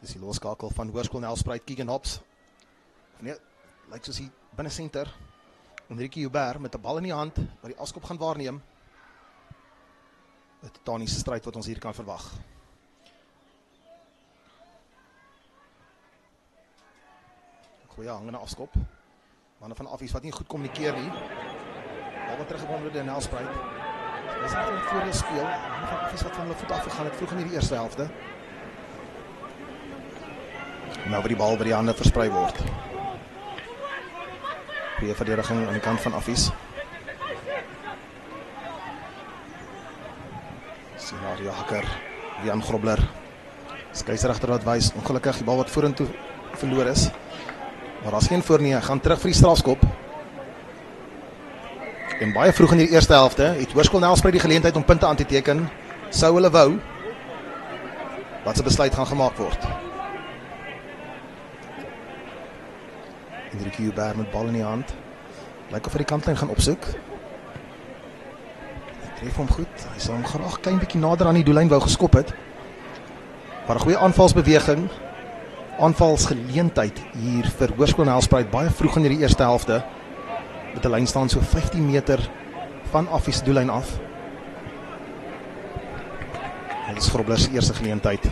Dis die loskakel van Hoërskool Nelspruit, Keegan Hobbs. Of nee, lyk soos die binnecenter. Enrique Joubert met 'n bal in die hand, wat die afskop gaan waarneem. 'n titaniese stryd wat ons hier kan verwag. Goeie hangende afskop. Manne van Affies wat nie goed kommunikeer nie. Bal wat teruggekom word deur Nelspruit. Dis net net voordeel speel. Manne van Affies wat van hulle voet afgegaan het vroeg in die eerste helfte. Nou waar die bal by die hande versprei word. Goeie verdediging aan die kant van Affies. Scenario Hakker, Jan Grobler. Skeieregter wat wys, ongelukkig die bal wat vorentoe verloor is. Maar daar's geen voor nie, hy gaan terug vir die strafskop. En baie vroeg in die eerste helfte het Hoërskool Nelspruit die geleentheid om punte aan te teken. Sou hulle wou, wat se besluit gaan gemaak word. Enrique Joubert met bal in die hand. Lyk of hy die kantlyn gaan opsoek. Tref hom goed, hy sal hom graag klein bietjie nader aan die doellyn wou geskop het. Maar 'n goeie aanvalsbeweging, aanvalsgeleentheid hier vir Hoërskool Nelspruit baie vroeg in die eerste helfte. Met 'n lyn staan so 15 meter van Affies doellyn af. Dit is Grobler se eerste geleentheid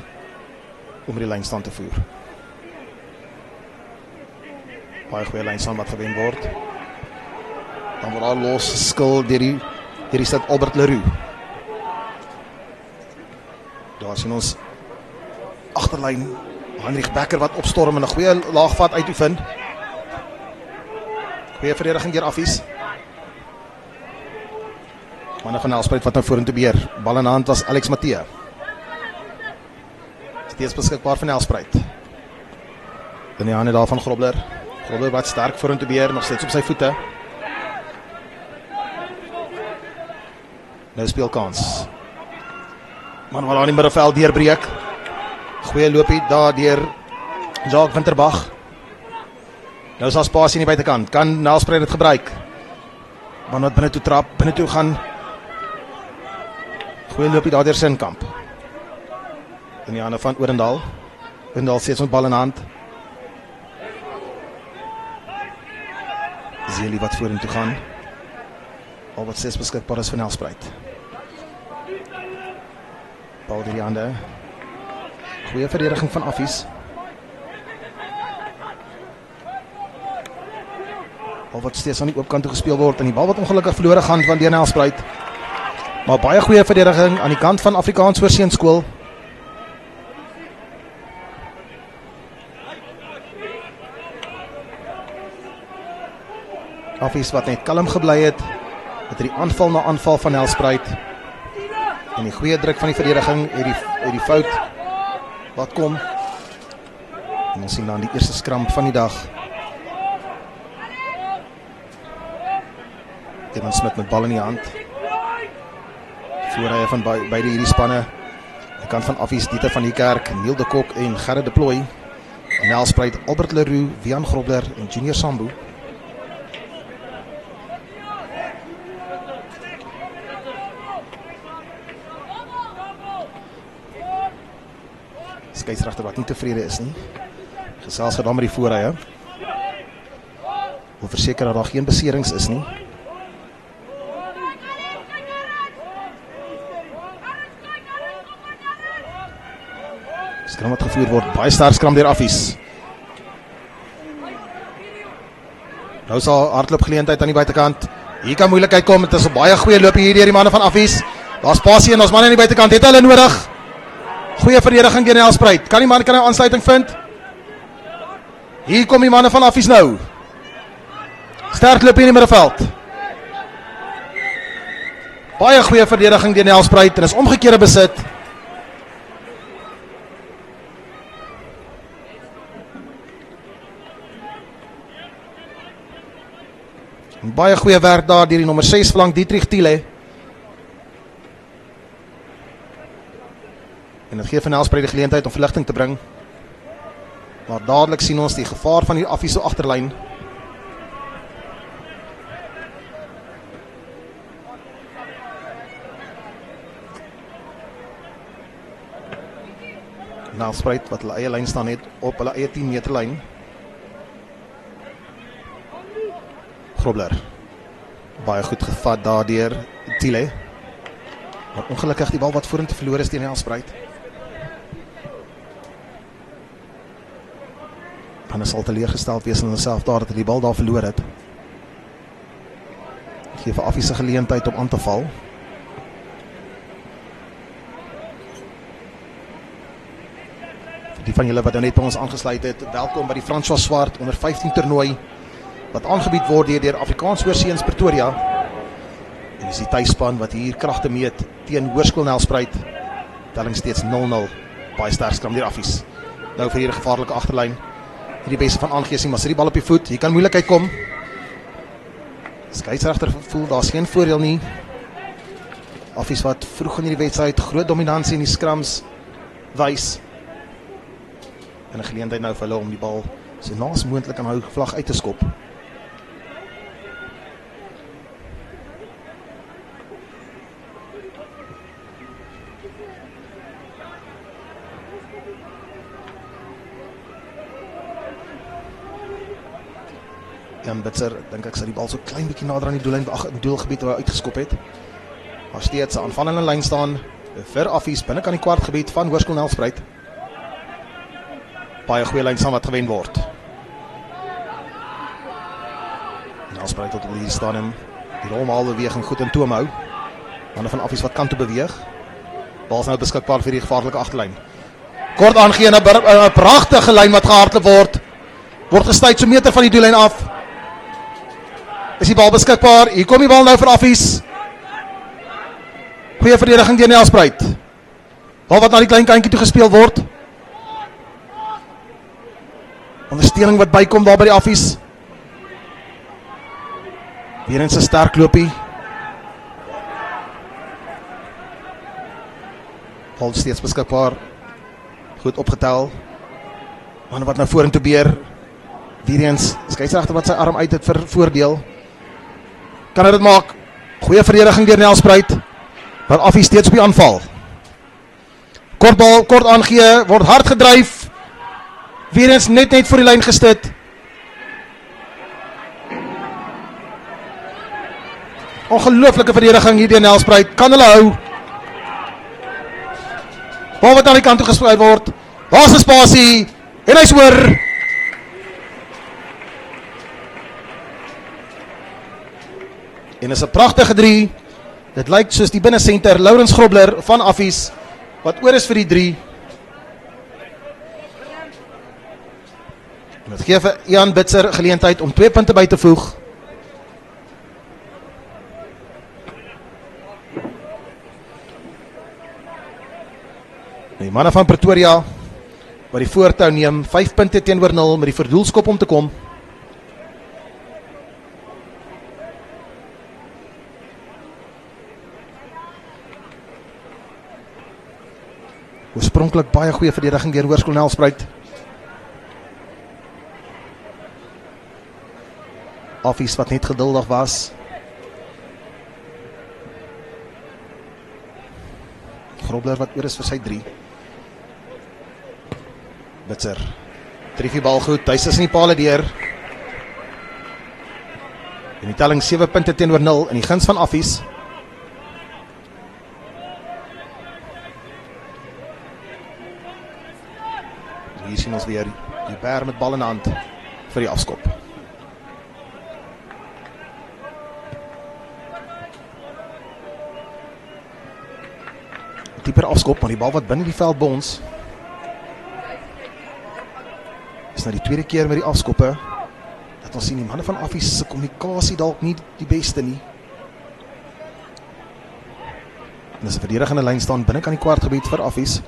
om die lynstand te voer. Baie goeie lynstand wat gewen word. Dan word daar los geskil deur die stad Albert Leroux. Daar sien ons agterlyn Heinrich Becker wat opstorm en 'n goeie laagvat uitoefen. Goeie verdediging deur Affies. Manne van Nelspruit wat nou vorentoe beheer. Bal in hand was Alex Matthee. Steeds beskikbaar vir Nelspruit. In die hande daar van Grobler. Grobler wat sterk vorentoe beheer, nog steeds op sy voete. Nou speelkans. Man wat daar in die middelveld deurbreek. Goeie loopie daar deur Jacques Winterbach. Nou is daar spasie in die buitekant. Kan Nelspruit dit gebruik? Man wat binne toe trap, binne toe gaan. Goeie loopie daar deur Sinkamp. In die hande van Odendaal. Odendaal steeds met bal in hand. Zeli wat vorentoe gaan. Al wat 6 beskikbaar is vir Nelspruit. Bal deur die hande. Goeie verdediging van Affies. Bal wat steeds aan die oopkant toe gespeel word en die bal wat ongelukkig verlore gaan van deur Nelspruit. Maar baie goeie verdediging aan die kant van Afrikaans Voorseunskool. Affies wat net kalm gebly het met die aanval na aanval van Nelspruit. En die goeie druk van die verdediging het die fout wat kom. En ons sien dan die eerste skramp van die dag. Kevin Smith met bal in die hand. Voorrye van beide hierdie spanne. Aan die kant van Affies, Dieter van die Kerk, Neil de Kok en Gerrit de Plooy. En Nelspruit, Albert Leroux, Wian Grobler en Junior Sambu. Skeieregter wat nie tevrede is nie. Gesels gedaan met die voorrye. Wil verseker dat daar geen beserings is nie. Skram wat gevoer word, baie sterk skram deur Affies. Nou sal hardloopgeleentheid aan die buitekant. Hier kan moeilikheid kom, dit is 'n baie goeie loopie hier deur die manne van Affies. Daar's spasie en ons manne aan die buitekant het hulle nodig. Goeie verdediging deur Nelspruit. Kan die man nou aansluiting vind? Hier kom die manne van Affies nou. Sterk loop in die middelveld. Baie goeie verdediging deur Nelspruit en is omgekeerde besit. En baie goeie werk daar deur die nommer 6 flank Dietrich Thiele. En dit gee vir Nelspruit die geleentheid om verligting te bring. Maar dadelik sien ons die gevaar van die Affies se agterlyn. Nelspruit wat hulle eie lyn staan het op hulle eie 10 meter lyn. Grobler. Baie goed gevat daardeur Thiele. Maar ongelukkig die bal wat vorentoe verloor is teen Nelspruit. Hulle sal teleurgesteld wees in hulself daar dat hulle die bal daar verloor het. Gee vir Affie se geleentheid om aan te val. Vir die van julle wat nou net by ons aangesluit het, welkom by die François Swart onder 15 toernooi wat aangebied word deur Afrikaans Oorseuns Pretoria. En dis die tuisspan wat hier kragte meet teen Hoërskool Nelspruit. Telling steeds 0-0. Baie sterk skram deur Affies. Nou vir hierdie gevaarlike agterlyn. Die beste van aangeesing, maar sit die bal op die voet. Hier kan moeilikheid kom. Skeieregter voel daar's geen voordeel nie. Affies wat vroeg in hierdie wedstryd groot dominansie in die skrams wys. En 'n geleentheid nou vir hulle om die bal so naas moontlik aan hou vlag uit te skop. Jan Bitzer, dink ek sy die bal so klein bietjie nader aan die doellyn, doelgebied waar hy uitgeskop het. Maar steeds 'n aanvallende lyn staan vir Affies binnekant die kwartgebied van Hoërskool Nelspruit. Baie goeie lyn staan wat gewen word. Nelspruit tot hier staan en die rolmaalbeweging goed in toom hou. Manne van Affies wat kant toe beweeg. Bal is nou beskikbaar vir die gevaarlike agterlyn. Kort aangee 'n pragtige lyn wat gehardloop word gestuit so meter van die doellyn af. Is die bal beskikbaar? Hier kom die bal nou vir Affies. Goeie verdediging deur Nelspruit. Bal wat na die klein kantjie toe gespeel word. Ondersteuning wat bykom daar by die Affies. Weer eens 'n sterk loopie. Bal steeds beskikbaar. Goed opgetel. Man wat nou vorentoe beer. Weer eens skeieregter wat sy arm uit het vir voordeel. Kan hy dit maak? Goeie verdediging deur Nelspruit. Maar Affie steeds op die aanval. Kort bal, kort aangee, word hard gedryf. Weer eens net voor die lyn gestit. Ongelooflike verdediging hier deur Nelspruit. Kan hulle hou. Bal wat aan die kant toe gespuit word. Daar's 'n spasie en hy's oor. En is 'n pragtige 3. Dit lyk soos die binnesenter Laurens Grobler van Affies wat oor is vir die 3. En dit gee vir Jan Bitzer geleentheid om 2 punte by te voeg. Die manne van Pretoria wat die voortou neem, 5 punte teenoor 0 met die verdoelskop om te kom. Oorspronklik baie goeie verdediging deur Hoërskool Nelspruit. Affies wat net geduldig was. Grobler wat oor is vir sy 3. Bitzer. Tref die bal goed, huis is in die pale deur. En die telling 7 punte teenoor 0 in die guns van Affies. Hier sien ons weer die Bear met bal in hand vir die afskop. Dieper afskop, maar die bal wat binne die veld bons. Is nou die tweede keer met die afskoppe dat ons sien die manne van Affies se kommunikasie dalk nie die beste nie. En dis 'n verdedigende lyn staan binne kan die kwartgebied vir Affies.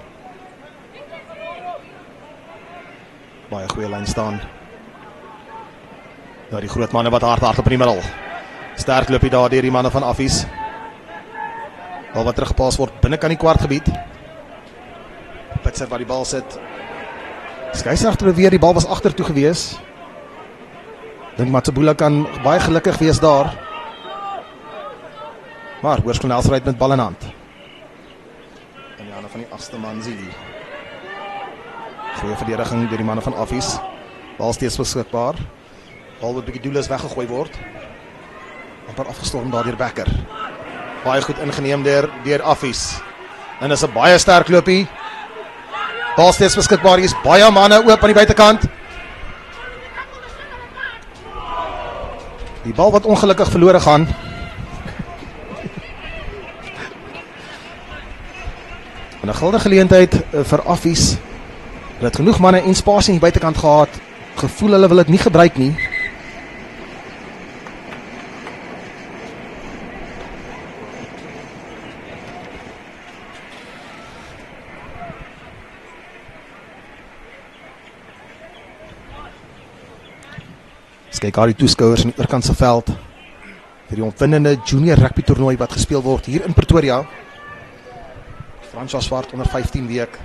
Baie goeie lyn staan. Nou die groot manne wat hard op in die middel. Sterk loop hy daar deur die manne van Affies. Bal wat teruggepaas word binne kan die kwartgebied. Bitzer waar die bal sit. Skeieregter weer, die bal was agtertoe gewees. Dink Matsebula kan baie gelukkig wees daar. Maar Hoërskool Nelspruit met bal in hand. En die hande van die agste man Zili. Goeie verdediging deur die manne van Affies. Bal steeds beskikbaar. Bal wat bietjie doelloos weggegooi word. Amper afgestorm daar deur Becker. Baie goed ingeneem deur Affies. En is 'n baie sterk loopie. Bal steeds beskikbaar. Hier is baie manne oop aan die buitekant. Die bal wat ongelukkig verlore gaan. En 'n guldige geleentheid vir Affies. Hulle het genoeg manne en spasie aan die buitekant gehad. Gevoel hulle wil dit nie gebruik nie. Kyk al die toeskouers in die oorkantse veld vir die opwindende junior rugby toernooi wat gespeel word hier in Pretoria. Francois Swart onder 15 week.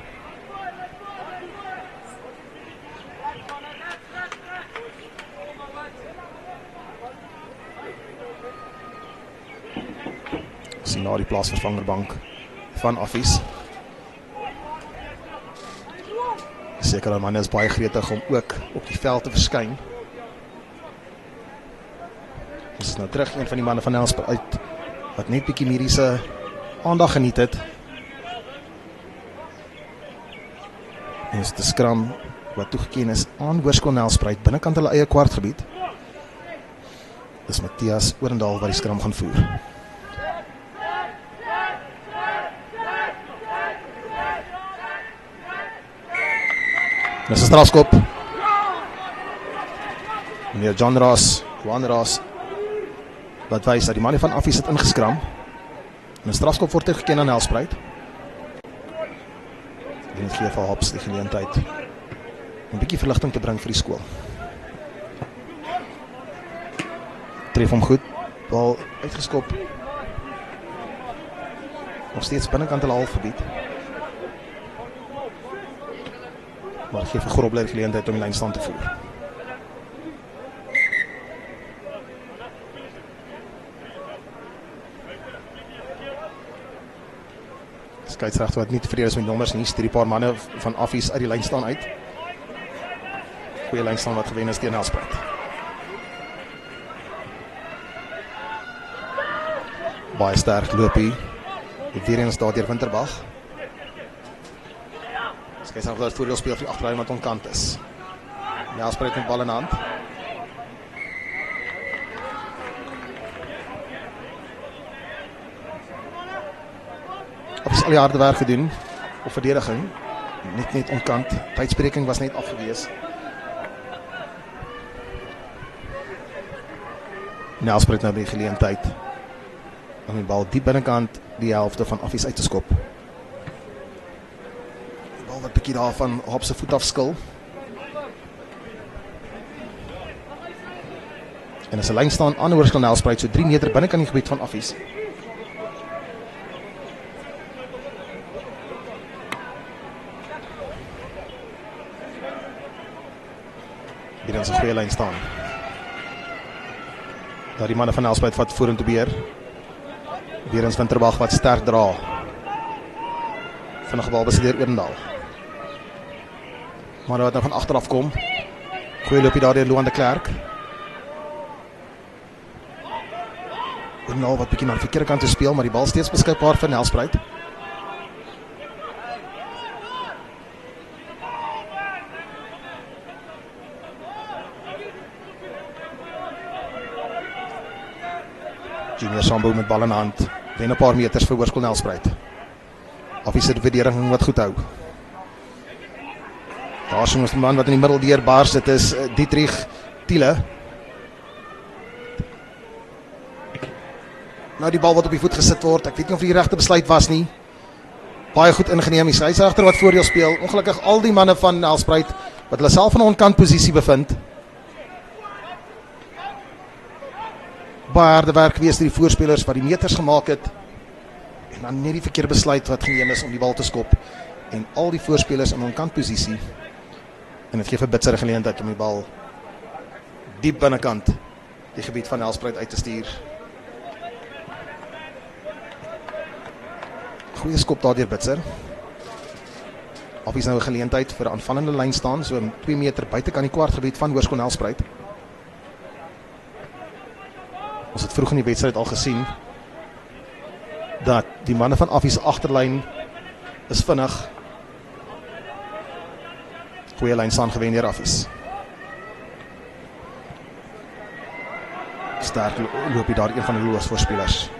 Sien na die plaasvervangerbank van Affies. Seker dat manne is baie gretig om ook op die veld te verskyn. Dit is nou terug een van die manne van Nelspruit uit wat net bietjie mediese aandag geniet het. En is die skram wat toegeken is aan Hoërskool Nelspruit binnekant hulle eie kwartgebied. Dis Matthias Orendaal wat die skram gaan voer. Dis 'n strafskop. Meneer Juan Ross wat wys dat die manne van Affies het ingeskram. En 'n strafskop word toegeken aan Nelspruit. En dit gee vir Hops die geleentheid om 'n bietjie verligting te bring vir die skool. Tref hom goed. Bal uitgeskop. Nog steeds binnekant hulle halfgebied. Maar gee vir Grobler die geleentheid om die lynstand te voer. Skeieregter wat nie tevrede is met nommers nie, stuur die paar manne van Affies uit die lyn staan uit. Goeie lyn staan wat gewen is teen Nelspruit. Baie sterk loopie. Weer eens daar deur Winterbag. Skeieregter wat voordeel speel vir die agterlyn wat onkant is. Nelspruit met bal in hand. Al die harde werk gedoen op verdediging, net onkant, tydspreking was net afgewees. Nelspruit nou die geleentheid om die bal diep binnekant die helfte van Affies uit te skop. Die bal wat bietjie daar van Hops se voet af skil. En as 'n lyn staan aan Hoërskool Nelspruit so 3 meter binnekant die gebied van Affies. Hier in sy goeie lyn staan. Daar die manne van Nelspruit wat vorentoe beheer. Weer eens Winterbag wat sterk dra. Vinnige bal besit deur Odendaal. Maar wat nou van agteraf kom. Goeie loopie daar deur Loan de Klerk. Odendaal wat bietjie na die verkeerde kant te speel, maar die bal steeds beskikbaar vir Nelspruit. Junior Sambo met bal in hand. Wen 'n paar meters vir Hoërskool Nelspruit. Affies se verdediging wat goed hou. Daar sien ons die man wat in die middel deur bars, dit is Dietrich Thiele. Nou die bal wat op die voet gesit word, ek weet nie of die regte besluit was nie. Baie goed ingeneem, die skeieregter wat voordeel speel. Ongelukkig al die manne van Nelspruit wat hulle self in 'n onkant posisie bevind. Baie harde werk gewees deur die voorspelers wat die meters gemaak het. En dan net die verkeerde besluit wat geneem is om die bal te skop. En al die voorspelers in 'n onkant posisie. En dit gee vir Bitzer 'n geleentheid om die bal diep binnekant die gebied van Nelspruit uit te stuur. Goeie skop daar deur Bitzer. Affies nou 'n geleentheid vir 'n aanvallende lyn staan, so 2 meter buite kan die kwartgebied van Hoërskool Nelspruit. Ons het vroeg in die wedstryd al gesien dat die manne van Affies agterlyn is vinnig. Goeie lyn staan gewen deur Affies. Sterk loop hy daar, een van die loos voorspelers.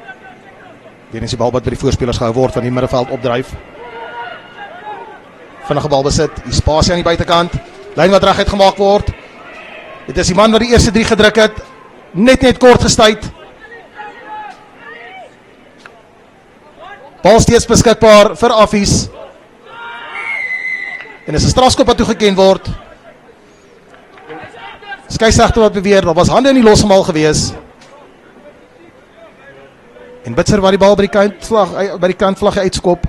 Weer eens die bal wat by die voorspelers gehou word van die middenveld opdryf. Vinnige bal besit, die spasie aan die buitekant, lyn wat reguit gemaak word. Dit is die man wat die eerste 3 gedruk het, net kort gestuit. Bal steeds beskikbaar vir Affies. En is 'n strafskop wat toegeken word. Skeieregter wat beweer, daar was hande in die losgemaal gewees. En Bitzer wat die bal by die kantvlag uitskop.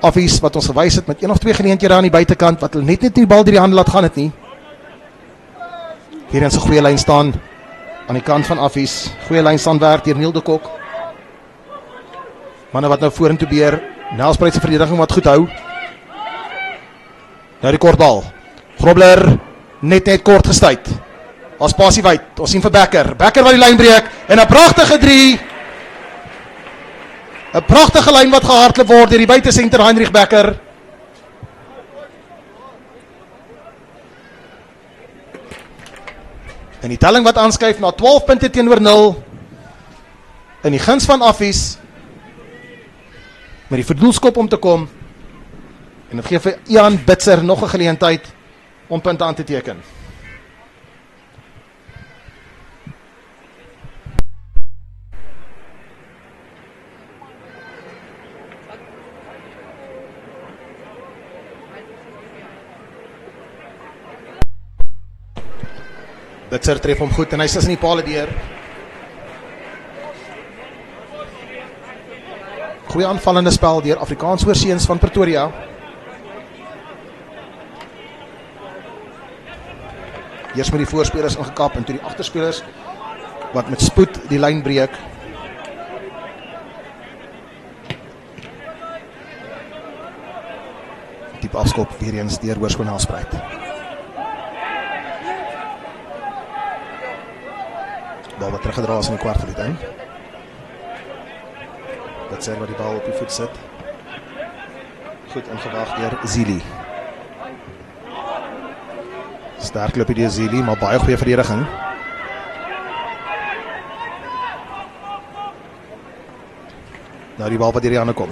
Affies wat ons gewys het met 1 of 2 geleenthede aan die buitekant, wat hulle net die bal deur die hande laat gaan het nie. Hier in sy goeie lyn staan aan die kant van Affies. Goeie lyn staan werk deur Neil de Kok. Manne wat nou vorentoe beer. Nelspruit se verdediging wat goed hou. Nou die kortbal. Grobler net kort gestuit. As pasie wyd. Ons sien vir Becker. Becker wat die lyn breek en 'n pragtige 3. 'n Pragtige lyn wat gehardloop word deur die buitesenter Heinrich Becker. En die telling wat aanskuif na 12 punte teenoor 0 in die guns van Affies met die verdoelskop om te kom, en dit gee vir Ian Bitzer nog 'n geleentheid om punte aan te teken. Bitzer tref hom goed en hy is in die paal deur. Goeie aanvallende spel deur Afrikaans oorseuns van Pretoria. Eers met die voorspelers ingekap en toe die agterspelers wat met spoed die lyn breek. Diep afskop weer eens deur Hoërskool Nelspruit. Bal wat teruggedra is in die kwartgebied in. Dat sê wat die bal op die voet sit. Goed ingewag deur Zili. Sterk loop deur Zili, maar baie goeie verdediging. Nou die bal wat deur die hande kom.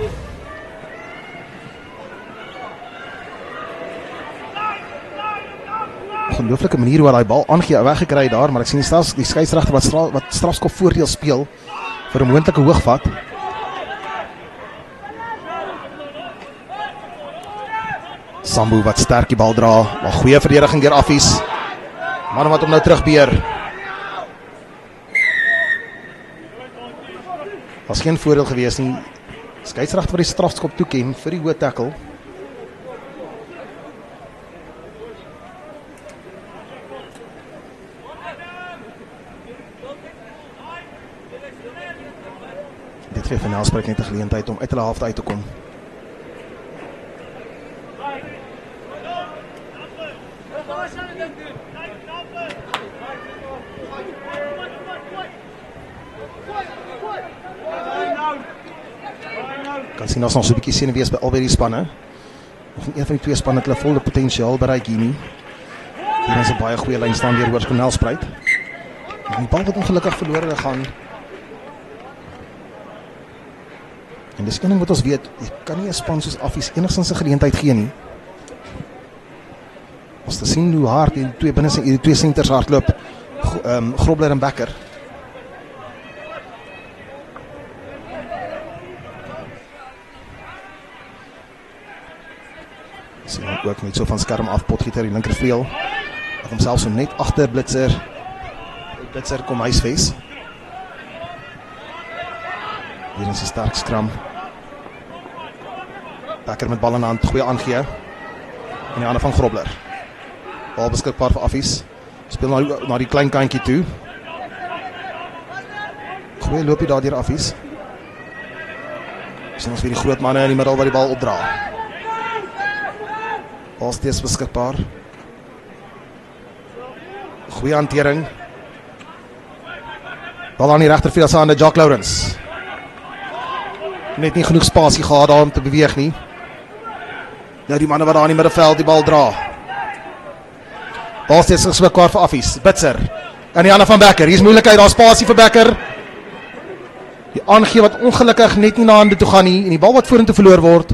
Ongelooflike manier waar hy bal aangee weggekry daar, maar ek sien die skeieregter wat strafskop voordeel speel vir 'n moontlike hoogvat. Sambu wat sterk die bal dra, maar goeie verdediging deur Affies. Man wat hom nou terugbeer. Was geen voordeel gewees nie. Skeieregter wat die strafskop toeken vir die hoë tackle. Dit gee vir Nelspruit net 'n geleentheid om uit hulle helfte uit te kom. Kan sien ons nog so 'n bietjie sien wees by albei die spanne. Nog een van die twee spanne het hulle volle potensiaal bereik hier nie. Hier is 'n baie goeie lyn staan deur Hoërskool Nelspruit. Die bal wat ongelukkig verlore gaan. En dis een ding wat ons weet, jy kan nie 'n span soos Affies enigstens 'n geleentheid gee nie. Ons te sien hoe hard die twee binne die twee senters hardloop, Grobler en Becker. Sien ook net so van skerm af, Potgieter die linkervleuel. Of homself so net agter Blitzer. Blitzer kom huisves. Hier is 'n sterk skram. Becker met bal in hand, goeie aangee. En die ander van Grobler. Bal beskikbaar vir Affies. Speel na die klein kantjie toe. Goeie loopie daar deur Affies. Sien ons weer die groot manne in die middel wat die bal opdra. Bal steeds beskikbaar. Goeie hantering. Bal aan die regterveld aan Jack Lawrence. Net nie genoeg spasie gehad daar om te beweeg nie. Nou die manne wat daar in die middelveld die bal dra. Bal steeds beskikbaar vir Affies. Bitzer. En die hande van Becker. Hier is moeilikheid, daar spasie vir Becker. Die aangee wat ongelukkig net nie na hande toe gaan nie en die bal wat vorentoe verloor word.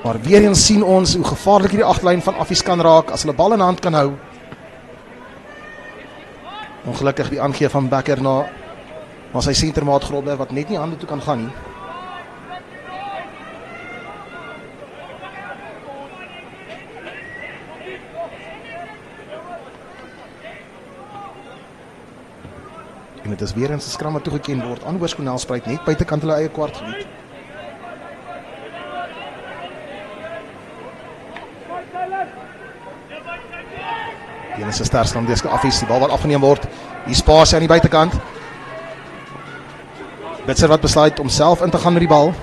Maar weer eens sien ons hoe gevaarlik hierdie agterlyn van Affies kan raak as hulle bal in hand kan hou. Ongelukkig die aangee van Becker na sy sentermaat Grobler wat net nie hande toe kan gaan nie. En dit is weer eens 'n skram wat toegeken word aan Hoërskool-Nelspruit net buitekant hulle eie kwartgebied. Die enigste sterkstand deur Affies, die bal wat afgeneem word. Die spasie aan die buitekant. Bitzer wat besluit om self in te gaan met die bal.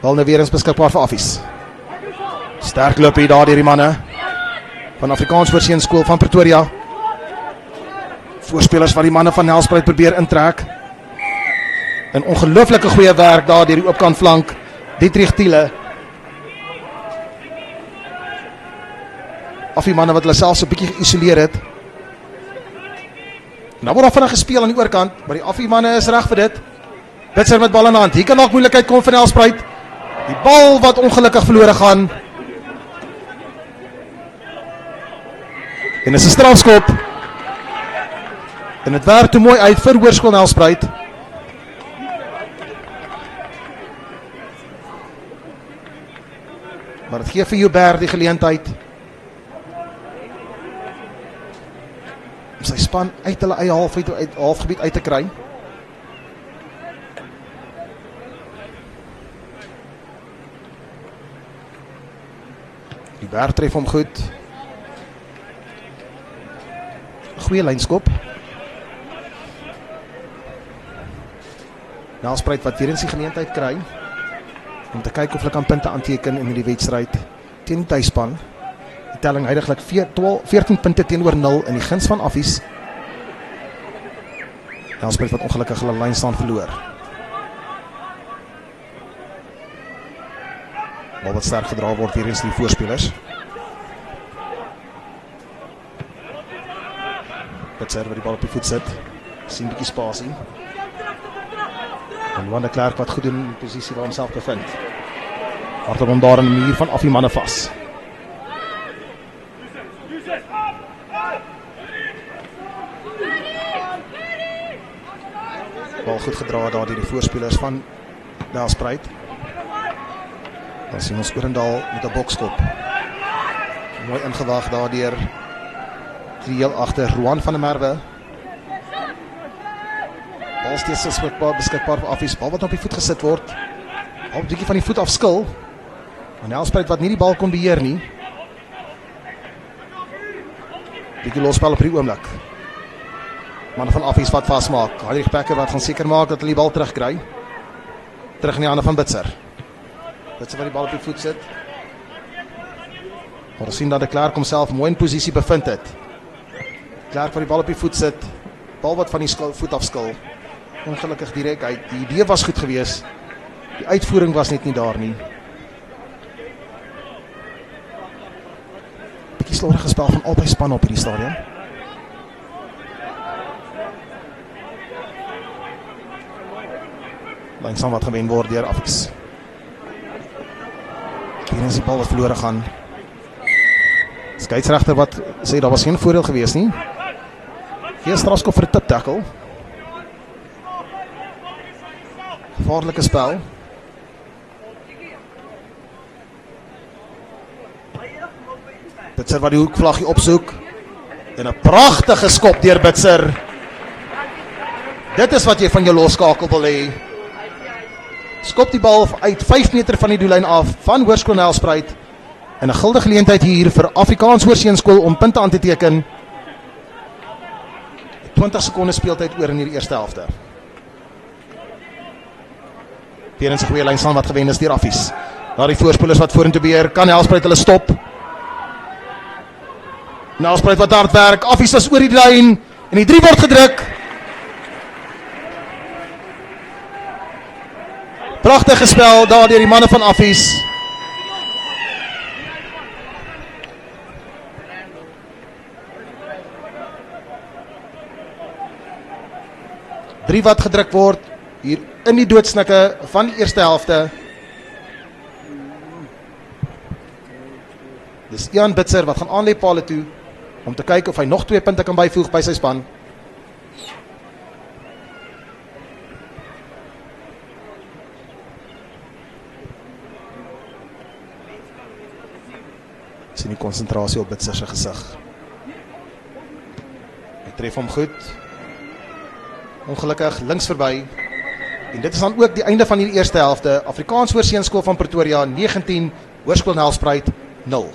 Bal nou weer eens beskikbaar vir Affies. Sterk loop hier daar deur die manne van Afrikaans Voorseënskool van Pretoria. Voorspelers wat die manne van Nelspruit probeer intrek. En ongelooflike goeie werk daar deur die oopkant flank. Dietrich Thiele. Af die manne wat hulle selfs 'n bietjie geïsoleer het. Nou word daar vinnig gespeel aan die oorkant, maar die Affie manne is reg vir dit. Bitzer met bal in hand. Hier kan nog moeilikheid kom vir Nelspruit. Die bal wat ongelukkig verlore gaan. En dis 'n strafskop. En dit werk toe mooi uit vir Hoërskool-Nelspruit. Maar dit gee vir Joubert die geleentheid om sy span uit hulle eie halfgebied uit te kry. Joubert tref hom goed. Goeie lynskop. Nelspruit wat weer eens die geleentheid kry om te kyk of hulle kan punte aanteken in die wedstryd teen die tuisspan. Die telling huidiglik 14 punte teenoor 0 in die guns van Affies. Nelspruit wat ongelukkig hulle lyn staan verloor. Bal wat sterk gedra word weer eens die voorspelers. Bitzer wat die bal op die voet sit. Sien bietjie spasie. En Johan de Klerk wat goed in die posisie waar homself bevind. Hardop hom daar in die muur van Affie manne vas. Bal goed gedra daar deur die voorspelers van Nelspruit. Dan sien ons Orendal met 'n bokskop. Mooi ingewag daar deur die heel agter Roan van der Merwe. Bal steeds beskikbaar vir Affies. Bal wat op die voet gesit word. Bal 'n bietjie van die voet af skil. En Nelspruit wat nie die bal kon beheer nie. Bietjie losspel op die oomblik. Manne van Affies wat vasmaak. Heinrich Becker wat gaan seker maak dat hulle die bal terugkry. Terug in die hande van Bitzer. Bitzer wat die bal op die voet sit. Maar ons sien dat de Klerk homself mooi in posisie bevind het. Klerk wat die bal op die voet sit. Bal wat van die voet af skil. Ongelukkig direk uit. Die idee was goed gewees. Die uitvoering was net nie daar nie. Bietjie slordige spel van albei spanne op hierdie stadion. Langsam wat gewen word deur Affies. Hier is die bal wat verlore gaan. Skeieregter wat sê daar was geen voordeel gewees nie. Geen strafskop vir 'n tip tackle. Gevaarlike spel. Bitzer wat die hoekvlaggie opsoek. En 'n pragtige skop deur Bitzer. Dit is wat jy van jou losskakel wil hê. Skop die bal uit 5 meter van die doellyn af van Hoërskool-Nelspruit. En 'n guldige geleentheid hier vir Afrikaans Voorseënskool om punte aan te teken. 20 sekondes speeltyd oor in hierdie eerste helfte. weer in sy goeie lyn staan wat gewen is deur Affies. Daar die voorspelers wat vorentoe beheer, kan Nelspruit hulle stop. Nelspruit wat hard werk, Affies is oor die lyn en die 3 word gedruk. Pragtige spel daar deur die manne van Affies. Drie wat gedruk word hier in die doodsnikke van die eerste helfte. Dis Ian Bitzer wat gaan aanlê paal toe om te kyk of hy nog 2 punte kan byvoeg by sy span. Sien die konsentrasie op Bitzer se gesig. Hy tref hom goed. Ongelukkig links verby. En dit is dan ook die einde van die eerste helfte. Afrikaans Hoërseunskool van Pretoria 19, Hoërskool Nelspruit 0.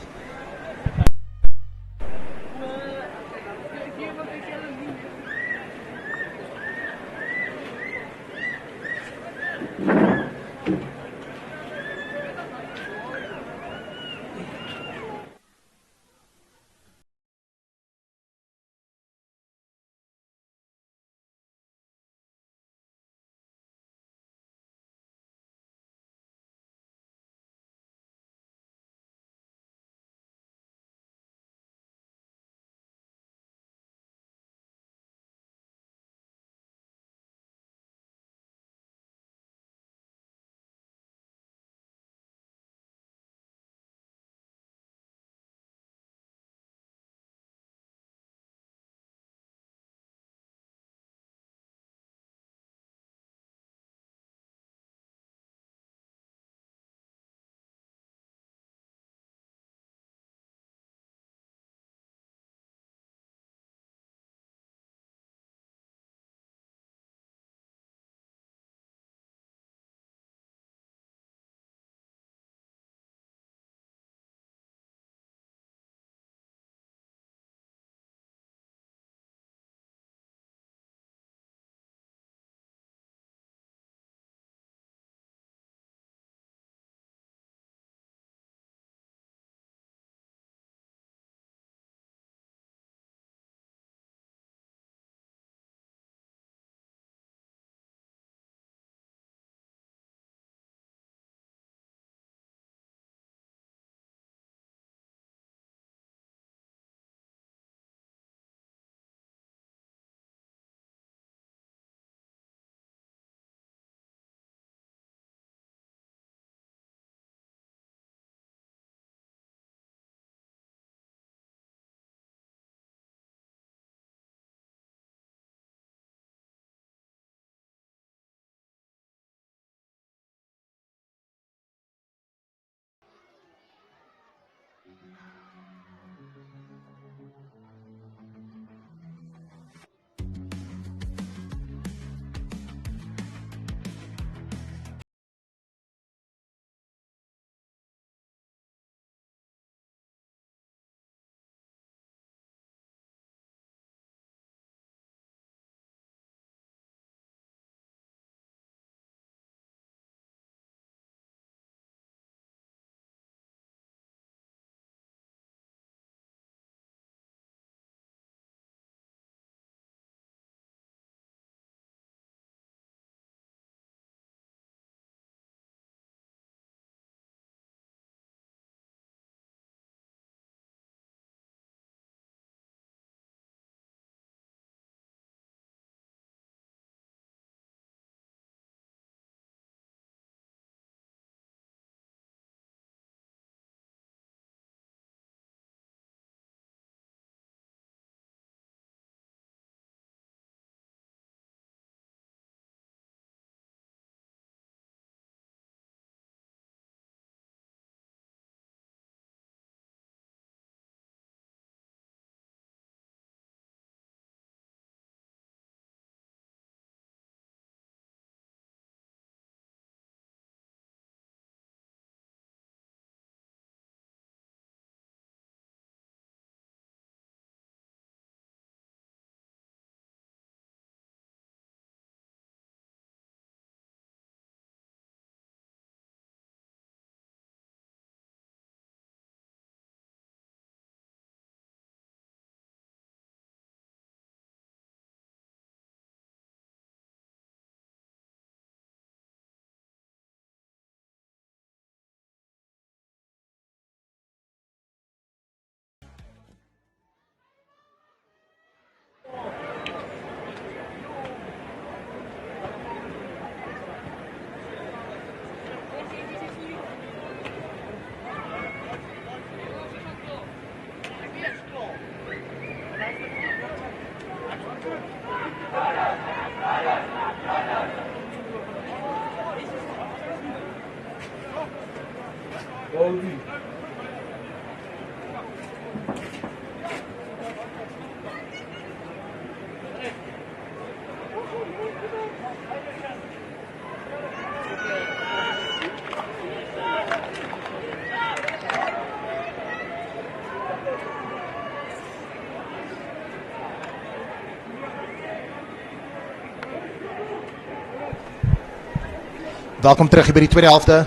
Welkom terug hier by die tweede helfte.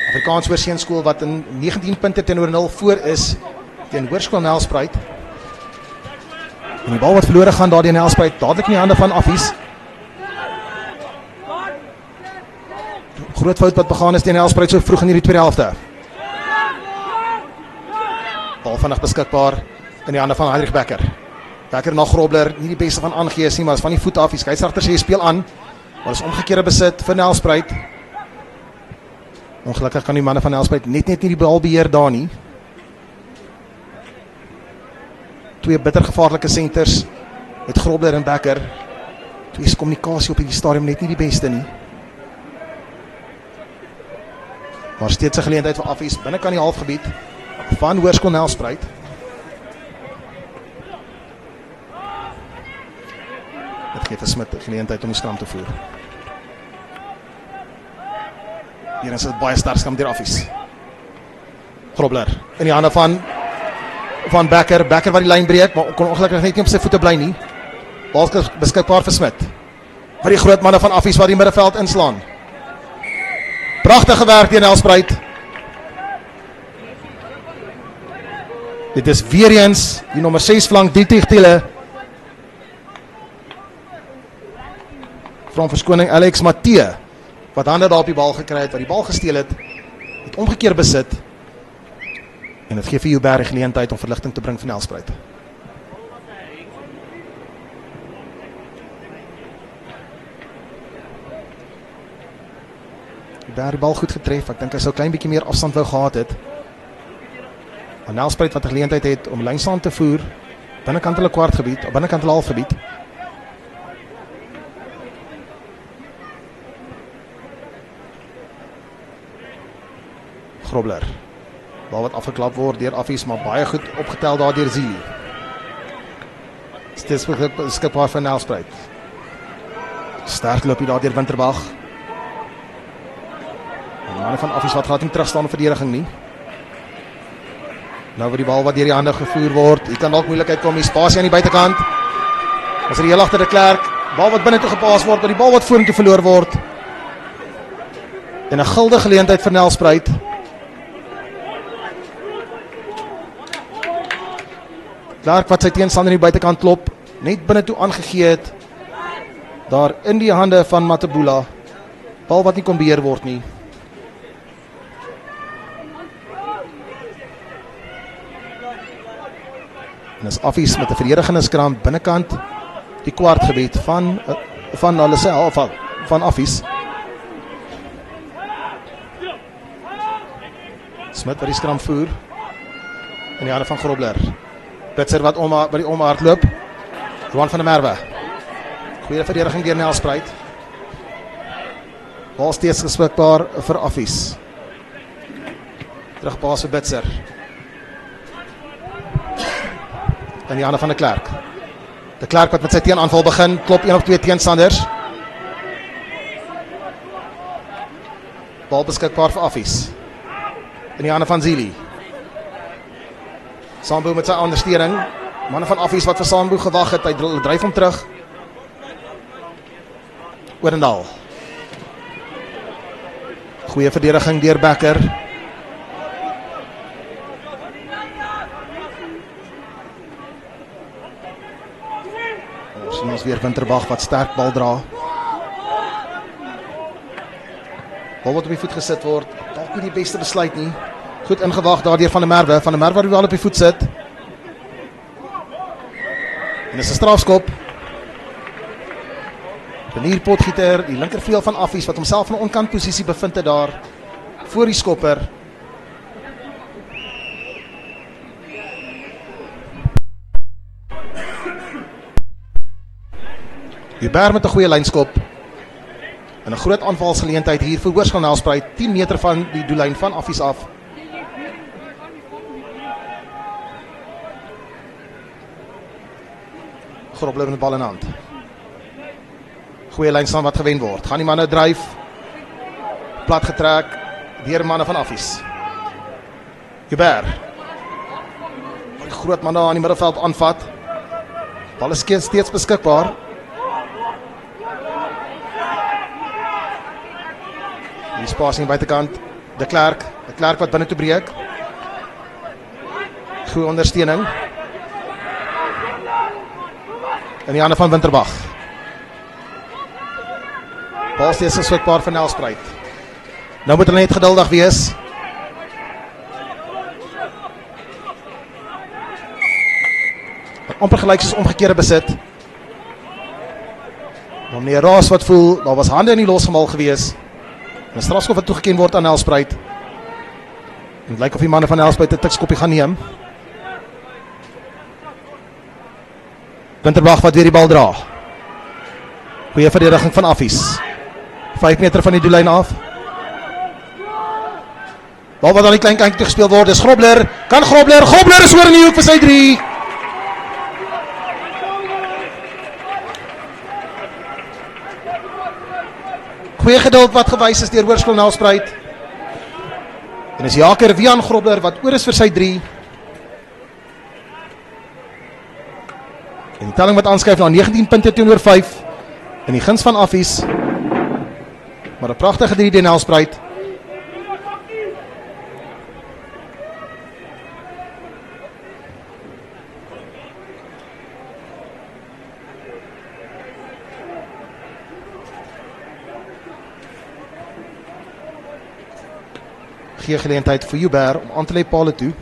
Afrikaans Hoërseunskool wat in 19 punte teenoor 0 voor is teen Hoërskool Nelspruit. En die bal wat verlore gaan daardie Nelspruit, dadelik in die hande van Affies. Groot fout wat begaan is teen Nelspruit so vroeg in hierdie tweede helfte. Bal vinnig beskikbaar in die hande van Heinrich Becker. Becker na Grobler, nie die beste van aangees nie, maar is van die voet af. Die skeieregter sê speel aan. Maar is omgekeerde besit vir Nelspruit. Ongelukkig kan die manne van Nelspruit net nie die bal beheer daar nie. Twee bitter gevaarlike senters met Grobler en Becker. Twee se kommunikasie op hierdie stadium net nie die beste nie. Maar steeds 'n geleentheid vir Affies binnekant die halfgebied van Hoërskool Nelspruit. Dit gee vir Smit 'n geleentheid om die skram te voer. Hier is dit baie sterk skram deur Affies. Grobler in die hande van Becker. Becker wat die lyn breek, maar kon ongelukkig net nie op sy voete bly nie. Bal beskikbaar vir Smit. Vir die groot manne van Affies wat die middelveld inslaan. Pragtige werk deur Nelspruit. Dit is weer eens die nommer 6 flank Dietrich Thiele. Van verskoning Alex Matthee wat hande daar op die bal gekry het, wat die bal gesteel het omgekeer besit. En dit gee vir Joubert die geleentheid om verligting te bring van Nelspruit. Joubert die bal goed getref. Ek dink hy sou klein bietjie meer afstand wou gehad het. Maar Nelspruit wat 'n geleentheid het om lynstaan te voer binnekant hulle kwartgebied, of binnekant hulle halfgebied. Grobler. Bal wat afgeklap word deur Affies, maar baie goed opgetel daar deur Zili. Steeds beskikbaar vir Nelspruit. Sterk loop hy daar deur Winterbag. En die manne van Affies wat gaat nie terugstaan op verdediging nie. Nou word die bal wat deur die hande gevoer word. Hier kan dalk moeilikheid kom, die spasie aan die buitekant. As er heel agter de Klerk. Bal wat binne toe gepaas word, maar die bal wat vorentoe verloor word. En 'n guldige geleentheid vir Nelspruit. Klerk wat sy teenstander in die buitekant klop, net binne toe aangegee het. Daar in die hande van Matabula. Bal wat nie kon beheer word nie. En is Affies met 'n verdedigende skram binnekant die kwartgebied van hulle self van Affies. Smit wat die skram voer in die hande van Grobler. Bitser wat by die omhard loop. Johan van der Merwe. Goeie verdediging deur Nelspruit. Bal steeds beskikbaar vir Affies. Terugpaas vir Bitser. In die hande van de Klerk. De Klerk wat met sy teenaanval begin, klop 1 op 2 teenstanders. Bal beskikbaar vir Affies. In die hande van Zili. Sambu met sy ondersteuning. Manne van Affies wat vir Sambu gewag het, hy dryf hom terug. Oorendal. Goeie verdediging deur Becker. Sien ons weer Winterbag wat sterk bal dra. Bal wat op die voet gesit word, dalk nie die beste besluit nie. Goed ingewag daardeur van der Merwe. Van der Merwe wat die bal op die voet sit. En dis 'n strafskop. Denier Potgieter, die linkervleuel van Affies wat homself in 'n onkant posisie bevind het daar voor die skopper. Joubert met 'n goeie lynskop. En 'n groot aanvalsgeleentheid hier vir Hoërskool Nelspruit, 10 meter van die doellyn van Affies af. Grobler met die bal in hand. Goeie lynstaan wat gewen word. Gaan die manne dryf. Plat getrek deur manne van Affies. Joubert. Die groot manne aan die middelveld aanvat. Bal is steeds beskikbaar. Die spasie aan die buitekant. De Klerk wat binne toe breek. Goeie ondersteuning. In die hande van Winterbag. Bal steeds geswikbaar van Nelspruit. Nou moet hulle net geduldig wees. Amper gelyk soos omgekeerde besit. Maar meneer Raas wat voel, daar was hande in die losgemal gewees. En 'n strafskop wat toegeken word aan Nelspruit. En het lyk of die manne van Nelspruit 'n tikskoppie gaan neem. Winterbag wat weer die bal dra. Goeie verdediging van Affies. 5 meter van die doellyn af. Bal wat aan die klein kantjie gespeel word, is Grobler. Kan Grobler is oor in die hoek vir sy 3. Goeie geduld wat gewys is deur Hoërskool Nelspruit. En is Jaker Wian Grobler wat oor is vir sy 3. En die telling wat aanskuif na 19 punte teenoor 5 in die guns van Affies. Maar 'n pragtige 3 deur Nelspruit. Gee geleentheid vir Joubert om aan te lê pale toe.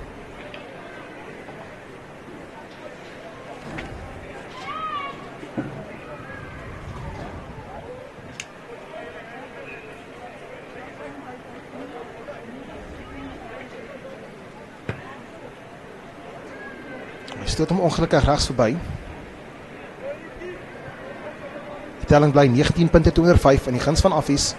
Hy stoot hom ongelukkig regs verby. Die telling bly 19 punte teenoor 5 in die guns van Affies.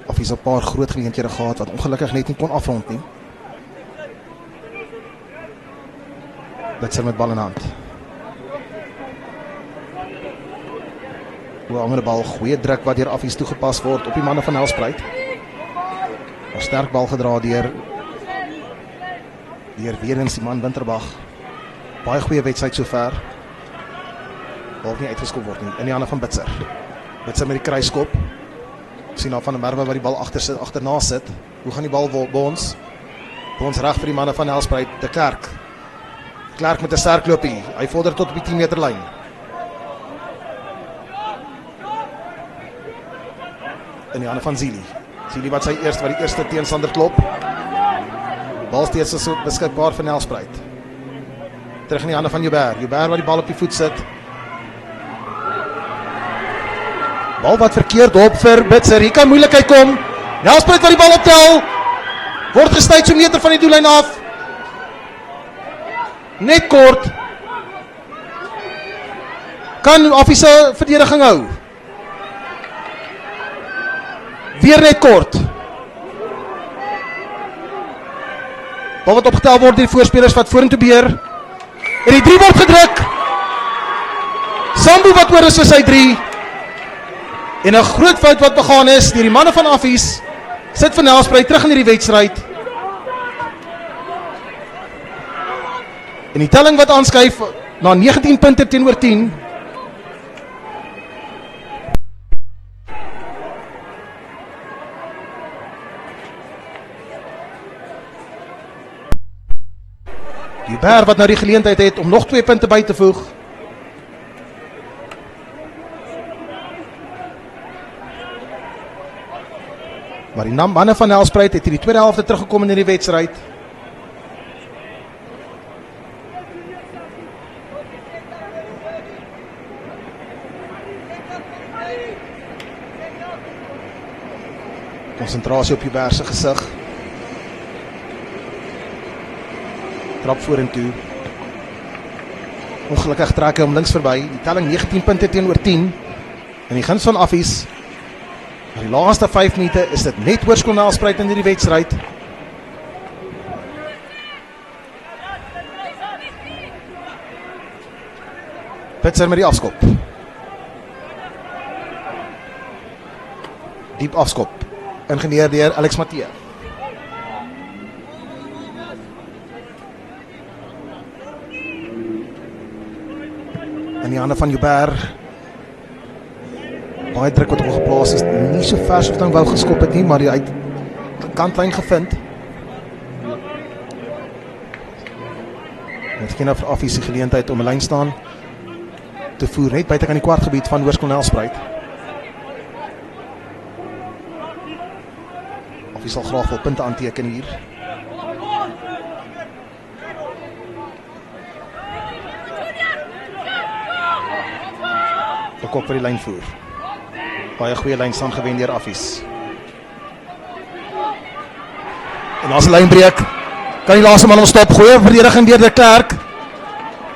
Affies 'n paar groot geleenthede gehad wat ongelukkig net nie kon afrond nie. Bitser met bal in hand. Hoe met die bal, goeie druk wat deur Affies toegepas word op die manne van Nelspruit. 'n Sterk bal gedra deur weer eens die man Winterbag. Baie goeie wedstryd sover. Bal nie uitgeskop word nie in die hande van Bitser. Bitser met die kruiskop. Sien nou van der Merwe wat die bal agterna sit. Hoe gaan die bal bons? Bons reg vir die manne van Nelspruit. De Klerk. Klerk met 'n sterk loopie. Hy vorder tot op die 10 meter lyn. In die hande van Zili. Zili wat die eerste teenstander klop. Bal steeds so beskikbaar vir Nelspruit. Terug in die hande van Joubert. Joubert wat die bal op die voet sit. Bal wat verkeerd op vir Bitser. Hier kan moeilikheid kom. Nelspruit wat die bal optel. Word gestuit so meter van die doellyn af. Net kort. Kan Affies se verdediging hou. Weer net kort. Bal wat opgetel word deur die voorspelers wat vorentoe beer. En die 3 word gedruk. Sambu wat oor is vir sy 3. En 'n groot fout wat begaan is deur die manne van Affies. Sit van Nelspruit terug in hierdie wedstryd. En die telling wat aanskuif na 19 punte teenoor 10. Joubert wat nou die geleentheid het om nog 2 punte by te voeg. Maar die manne van Nelspruit het in die tweede helfte teruggekom in die wedstryd. Konsentrasie op Joubert se gesig. Trap vorentoe. Ongelukkig trek hy hom links verby. Die telling 19 punte teenoor 10. In die guns van Affies. Maar die laaste 5 minute is dit net Hoërskool Nelspruit in hierdie wedstryd. Pitser met die afskop. Diep afskop. Ingeneer deur Alex Matthee. In die hande van Joubert. Baie druk wat geplaas is. Nie so vers of dan wou geskop het nie, maar hy het kantlyn gevind. Met geen vir Affies die geleentheid om 'n lyn staan te voer net buite aan die kwartgebied van Hoërskool Nelspruit. Affies sal graag wil punte aanteken hier. De Kok vir die lyn voer. Baie goeie lyn staan gewen deur Affies. En as 'n lynbreek kan die laaste man hom stop. Goeie verdediging deur De Klerk.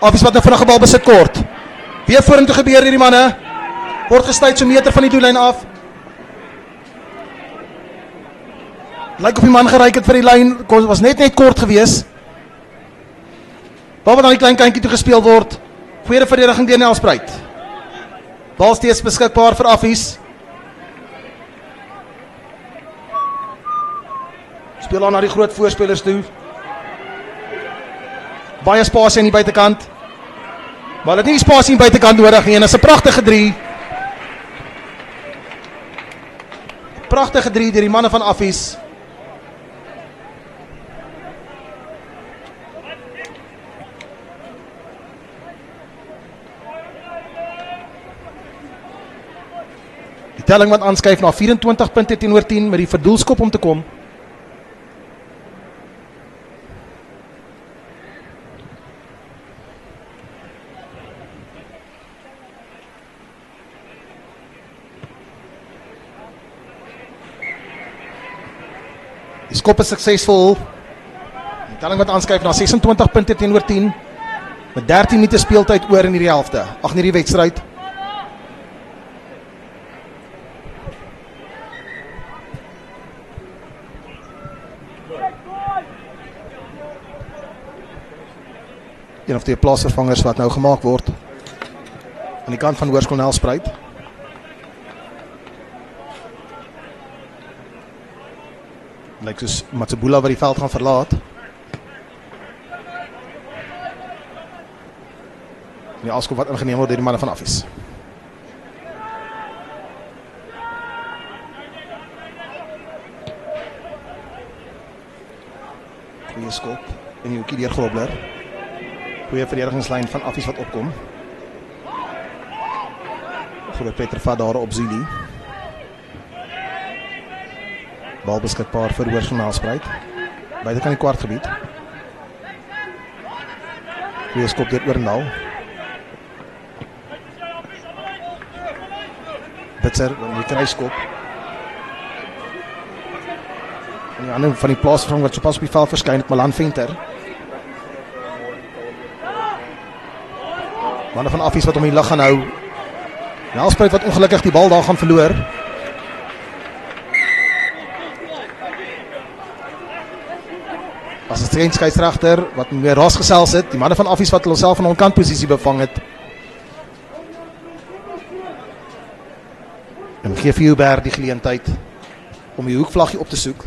Affies wat 'n vinnige bal besit kort. Weer vorentoe gebeur hierdie manne. Word gestuit so meter van die doellyn af. Lyk of die man geryk het vir die lyn. Was net kort gewees. Bal wat aan die klein kantjie toe gespeel word. Goeie verdediging deur Nelspruit. Bal steeds beskikbaar vir Affies. Speel aan na die groot voorspelers toe. Baie spasie aan die buitekant. Maar het nie die spasie aan die buitekant nodig nie. En is 'n pragtige 3. Pragtige 3 deur die manne van Affies. Die telling wat aanskuif na 24 punte teenoor 10 met die verdoelskop om te kom. Die skop is suksesvol. Die telling wat aanskuif na 26 punte teenoor 10 met 13 minute speeltyd oor in hierdie helfte. Ag in hierdie wedstryd. Een of twee plaasvervangers wat nou gemaak word aan die kant van Hoërskool Nelspruit. Lyk soos Matsebula wat die veld gaan verlaat. Die afskop wat ingeneem word deur die manne van Affies. Goeie skop in die hoekie deur Grobler. Goeie verdedigingslyn van Affies wat opkom. Groot Peter vat daar op Zuli. Bal beskikbaar vir Hoërskool Nelspruit. Buite kan die kwartgebied. Goeie skop deur Oorendal. Bitser, die kruiskop. En die ander van die plaasvervang wat sopas op die veld verskyn het, Malan Venter. Manne van Affies wat om die lig gaan hou. Nelspruit wat ongelukkig die bal daar gaan verloor. Assistent skeieregter wat meer ras gesels het. Die manne van Affies wat hulle self in 'n onkant posisie bevang het. En gee vir Joubert die geleentheid om die hoekvlaggie op te soek.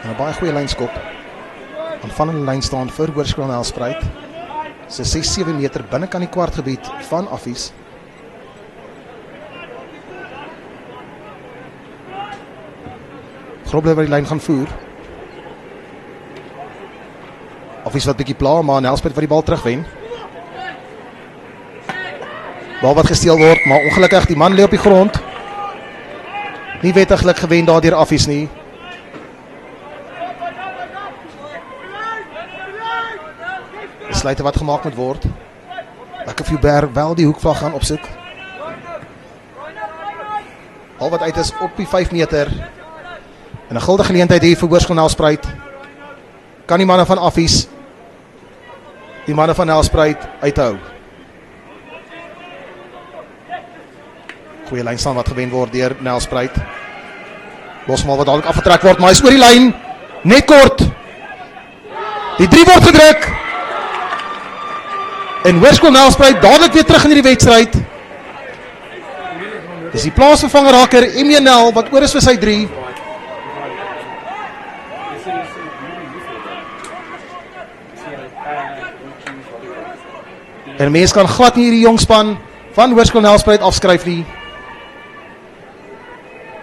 En 'n baie goeie lynskop. Aanvallende lyn staan vir Hoërskool Nelspruit. So 6-7 meter binnekant die kwartgebied van Affies. Grobler wat die lyn gaan voer. Affies wat bietjie pla, maar Nelspruit wat die bal terugwen. Bal wat gesteel word, maar ongelukkig die man lê op die grond. Nie wettiglik gewen daardeur Affies nie. Besluite wat gemaak moet word. Ek of Joubert wel die hoekvlag gaan opsoek. Al wat uit is op die 5 meter. En 'n gulde geleentheid hier vir Hoërskool Nelspruit. Kan die manne van Affies die manne van Nelspruit uithou. Goeie lynstaan wat gewen word deur Nelspruit. Bosmal wat dadelijk afgetrek word, maar hy is oor die lyn. Net kort. Die 3 word gedruk. En Hoërskool Nelspruit dadelijk weer terug in die wedstryd. Dis die plaasvervanger haker M1L wat oor is vir sy 3. En mens kan glad nie hierdie jongspan van Hoërskool Nelspruit afskryf nie.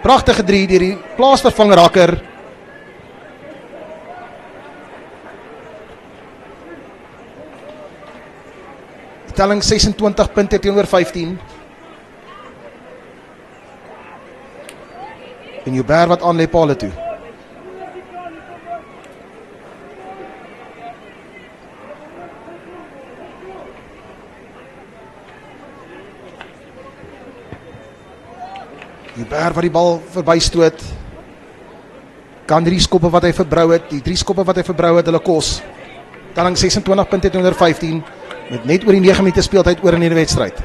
Pragtige 3 deur die plaasvervanger haker. Telling 26 punte teenoor 15. En Joubert wat aan lê pale toe. Joubert wat die bal verbystoot. Kan 3 skoppe wat hy verbrou het, die 3 skoppe wat hy verbrou het, hulle kos. Telling 26 punte teenoor 15. Met net oor die 9 minute speeltyd oor in die wedstryd.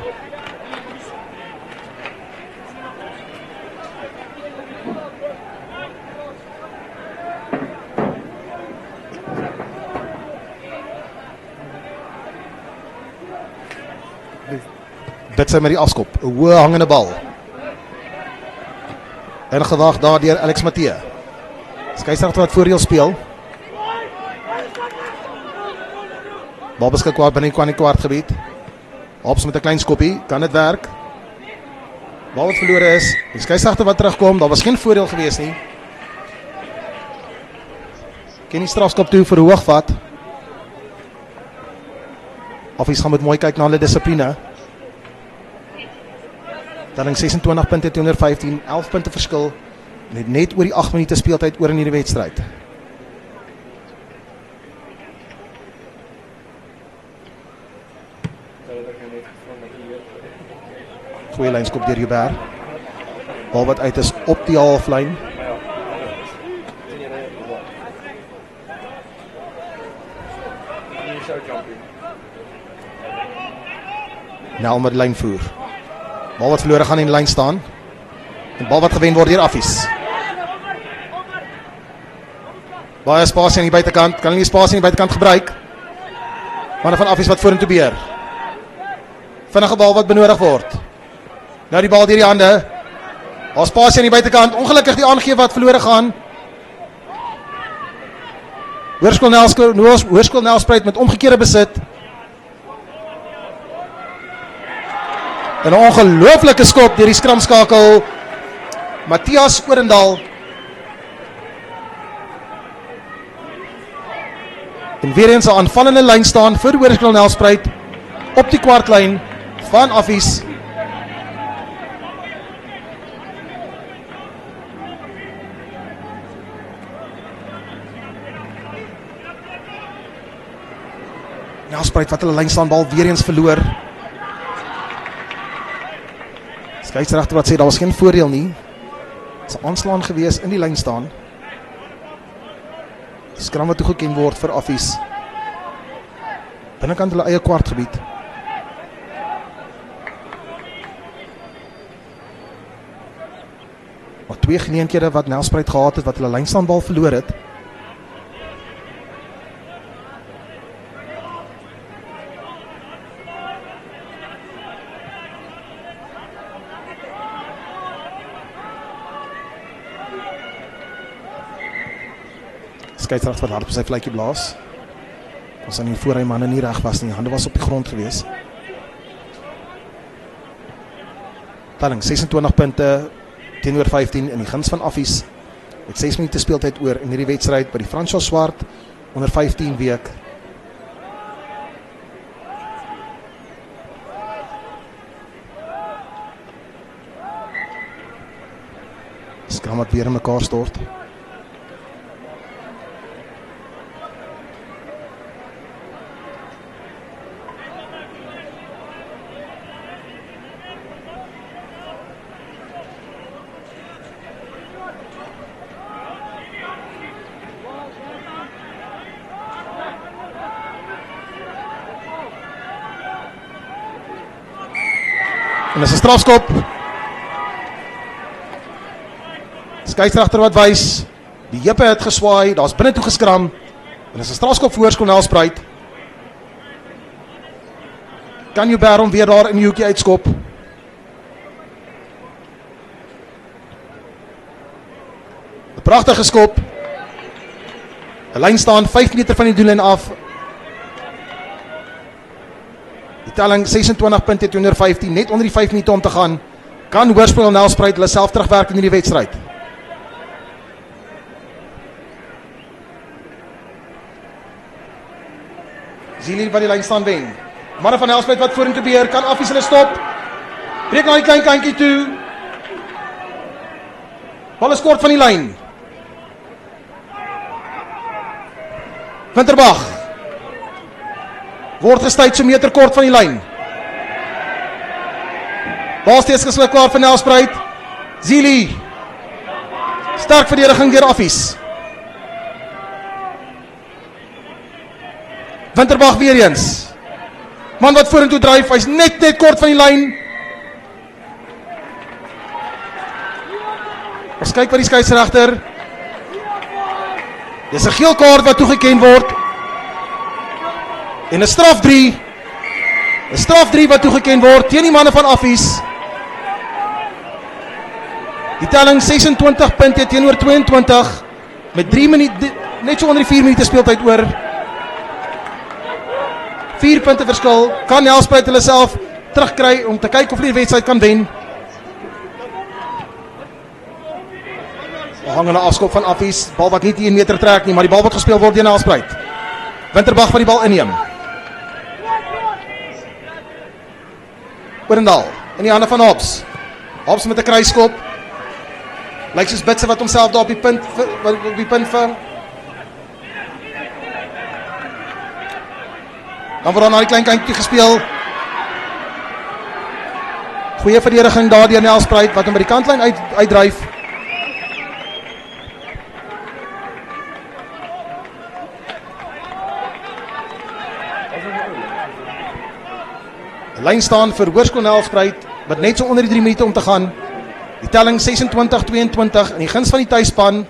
Dit sy met die afskop, 'n hoë hangende bal. En gewag daar deur Alex Matthee. Skeieregter wat voordeel speel. Bal beskikbaar binne die kwartgebied. Hops met 'n klein skoppie, kan dit werk? Bal wat verlore is. Die skeieregter wat terugkom, daar was geen voordeel gewees nie. Ken die strafskop toe vir 'n hoogvat. Affies gaan met mooi kyk na hulle dissipline. Telling 26 punte teenoor 15, 11 punte verskil. Net oor die 8 minute speeltyd oor in die wedstryd. Goeie lynskop deur Joubert. Bal wat uit is op die halflyn. Nou met lyn voer. Bal wat verlore gaan in die lyn staan. En bal wat gewen word deur Affies. Baie spasie aan die buitekant. Kan hulle nie spasie aan die buitekant gebruik? Manne van Affies wat vorentoe beheer. Vinnige bal wat benodig word. Nou die bal deur die hande. Daar spasie aan die buitekant. Ongelukkig die aangee wat verlore gaan. Hoërskool Nelspruit met omgekeerde besit. En 'n ongelooflike skop deur die skramskakel Matthias Orendal. En weer eens 'n aanvallende lyn staan vir Hoërskool Nelspruit op die kwartlyn van Affies. Nelspruit wat hulle lyn staan bal weer eens verloor. Skeieregter wat sê daar was geen voordeel nie. Dit is 'n aanslaan gewees in die lyn staan. Die skram wat toegeken word vir Affies. Binnekant hulle eie kwartgebied. Maar 2 geleenthede wat Nelspruit gehad het wat hulle lyn staan bal verloor het. Skeieregter wat hard op sy vletjie blaas. Ons aan die voorry manne nie reg was nie. Hande was op die grond gewees. Telling 26 punte teenoor 15 in die guns van Affies. Met 6 minute speeltyd oor in hierdie wedstryd by die François Swart onder 15 week. Skram wat weer in mekaar stort. En dis 'n strafskop. Skeieregter wat wys, die heupe het geswaai, daar's binne toe geskram. En dis 'n strafskop vir Hoërskool Nelspruit. Kan Joubert hom weer daar in die hoekie uitskop? 'n Pragtige skop. 'n Lyn staan 5 meter van die doellyn af. Die telling 26 punte teenoor 15, net onder die 5 minute om te gaan. Kan Hoërskool Nelspruit hulle self terugwerk in hierdie wedstryd? Zili wat die lyn staan wen. Manne van Nelspruit wat vorentoe beheer, kan Affies hulle stop. Breek na die klein kantjie toe. Bal is kort van die lyn. Winterbag word gestuit so meter kort van die lyn. Bal steeds geskik klaar vir Nelspruit. Zili. Sterk verdediging deur Affies. Winterbag weer eens. Man wat vorentoe dryf, hy's net kort van die lyn. Ons kyk wat die skeieregter. Dis 'n geel kaart wat toegeken word. En 'n straf 3. 'n Straf 3 wat toegeken word teen die manne van Affies. Die telling 26 punte teenoor 22 met 3 minute, net so onder die 4 minute speeltyd oor. 4 punte verskil. Kan Nelspruit hulle self terugkry om te kyk of hulle die wedstryd kan wen? Hangende afskop van Affies, bal wat nie 1 meter trek nie, maar die bal wat gespeel word deur Nelspruit. Winterbag van die bal inneem. Orendal in die hande van Hobbs. Hobbs met 'n kruiskop. Lyk soos Bitse wat homself daar op die punt vang. Dan word daar na die klein kantjie gespeel. Goeie verdediging daar deur Nelspruit wat hom by die kantlyn uitdryf. Die lyn staan vir Hoërskool Nelspruit wat net so onder die 3 minute om te gaan. Die telling 26-22 in die guns van die tuisspan.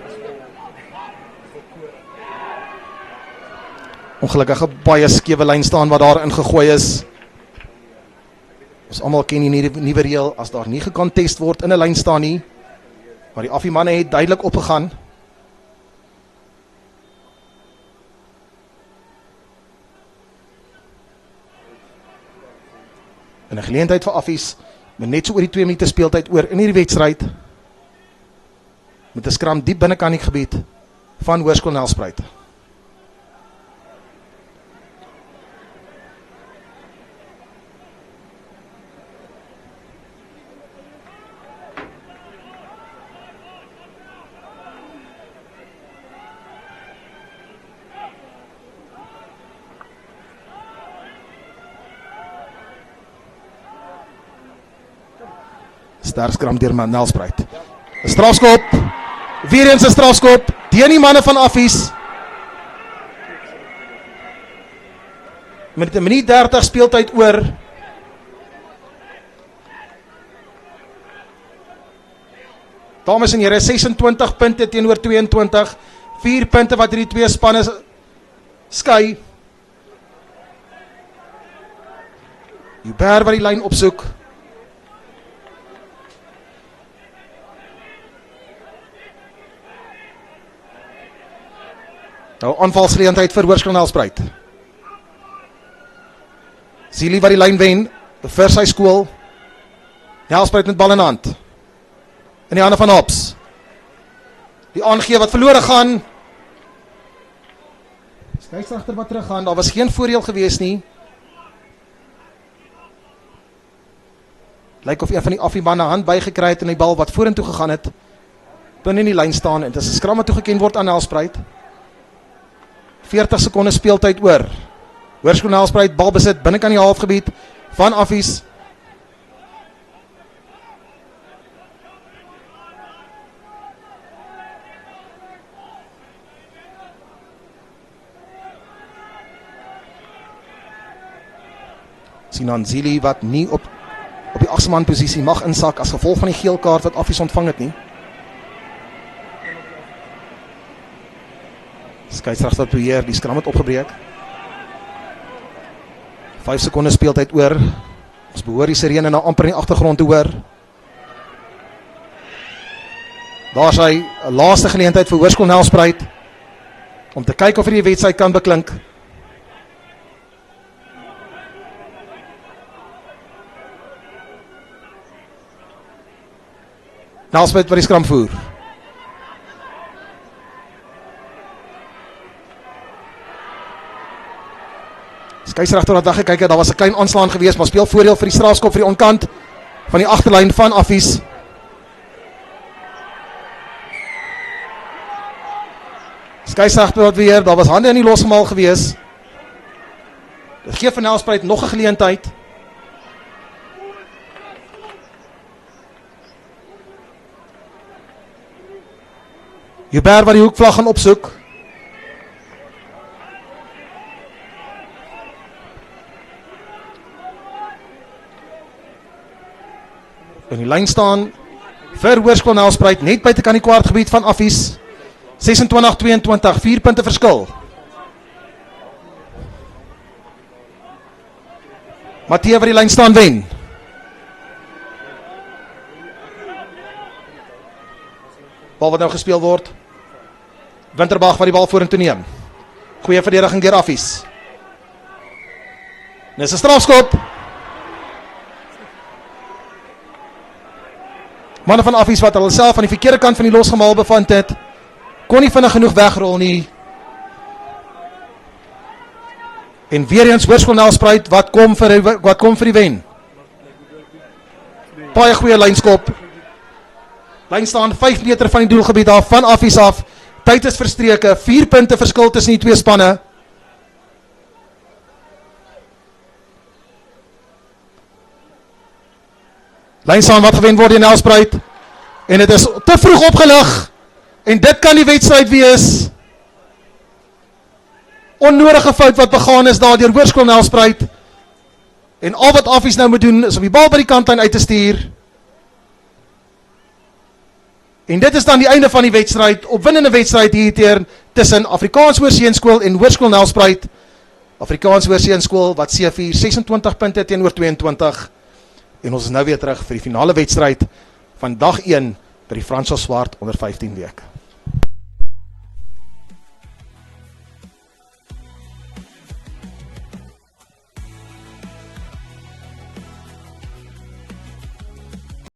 Ongelukkige baie skewe lyn staan wat daar ingegooi is. Ons almal ken die nuwe reël, as daar nie gekontest word in 'n lyn staan nie, maar die Affie manne het duidelik opgegaan. In 'n geleentheid vir Affies, met net so oor die 2 minute speeltyd oor in hierdie wedstryd, met 'n skram diep binnekant die gebied van Hoërskool Nelspruit. Sterk skram deur Nelspruit. 'n Strafskop. Weer eens 'n strafskop teen die manne van Affies. Met 'n minuut 30 speeltyd oor. Dames en here, 26 punte teenoor 22. 4 punte wat hierdie twee spanne skei. Joubert wat die lyn opsoek. Nou aanvalsgeleentheid vir Hoërskool Nelspruit. Zili wat die lyn wen vir sy skool. Nelspruit met bal in hand. In die hande van Hobbs. Die aangee wat verlore gaan. Skeieregter wat teruggaan. Daar was geen voordeel gewees nie. Lyk of een van die Affie manne hand bygekry het in die bal wat vorentoe gegaan het. Binne in die lyn staan en dit is 'n skram wat toegeken word aan Nelspruit. 40 sekondes speeltyd oor. Hoërskool Nelspruit bal besit binnekant die halfgebied van Affies. Sinan Zili wat nie op op die 8ste man posisie mag insak as gevolg van die geel kaart wat Affies ontvang het nie. Skeieregter beheer, die skram het opgebreek. 5 sekondes speeltyd oor. Ons behoor die sirene nou amper in die agtergrond te hoor. Daar is hy, 'n laaste geleentheid vir Hoërskool Nelspruit om te kyk of hy die wedstryd kan beklink. Nelspruit wat die skram voer. Skeieregter het weggekyk, daar was 'n klein aanslaan gewees, maar speel voordeel vir die strafskop vir die onkant van die agterlyn van Affies. Skeieregter wat weer, daar was hande in die losgemaal gewees. Dit gee vir Nelspruit nog 'n geleentheid. Joubert wat die hoekvlag gaan opsoek. In die lyn staan vir Hoërskool Nelspruit net buitekant die kwartgebied van Affies. 26-22, 4 punte verskil. Matthee wat die lyn staan wen. Bal wat nou gespeel word. Winterbag wat die bal vorentoe neem. Goeie verdediging deur Affies. Dis 'n strafskop. Manne van Affies wat hulle self aan die verkeerde kant van die losgemaal bevind het, kon nie vinnig genoeg wegrol nie. En weer eens Hoërskool Nelspruit wat kom vir die wen. Baie goeie lynskop. Lyn staan 5 meter van die doelgebied af, van Affies af. Tyd is verstreke, 4 punte verskil tussen die twee spanne. Lyn staan wat gewen word in Nelspruit. En dit is te vroeg opgelig. En dit kan die wedstryd wees. Onnodige fout wat begaan is daar deur Hoërskool Nelspruit. En al wat Affies nou moet doen is om die bal by die kantlyn uit te stuur. En dit is dan die einde van die wedstryd, opwindende wedstryd hier tussen Afrikaans Hoërseunskool en Hoërskool Nelspruit. Afrikaans Hoërseunskool wat C4 26 punte teenoor 22. En ons is nou weer terug vir die finale wedstryd van dag 1 by die Francois Swart onder 15 weke.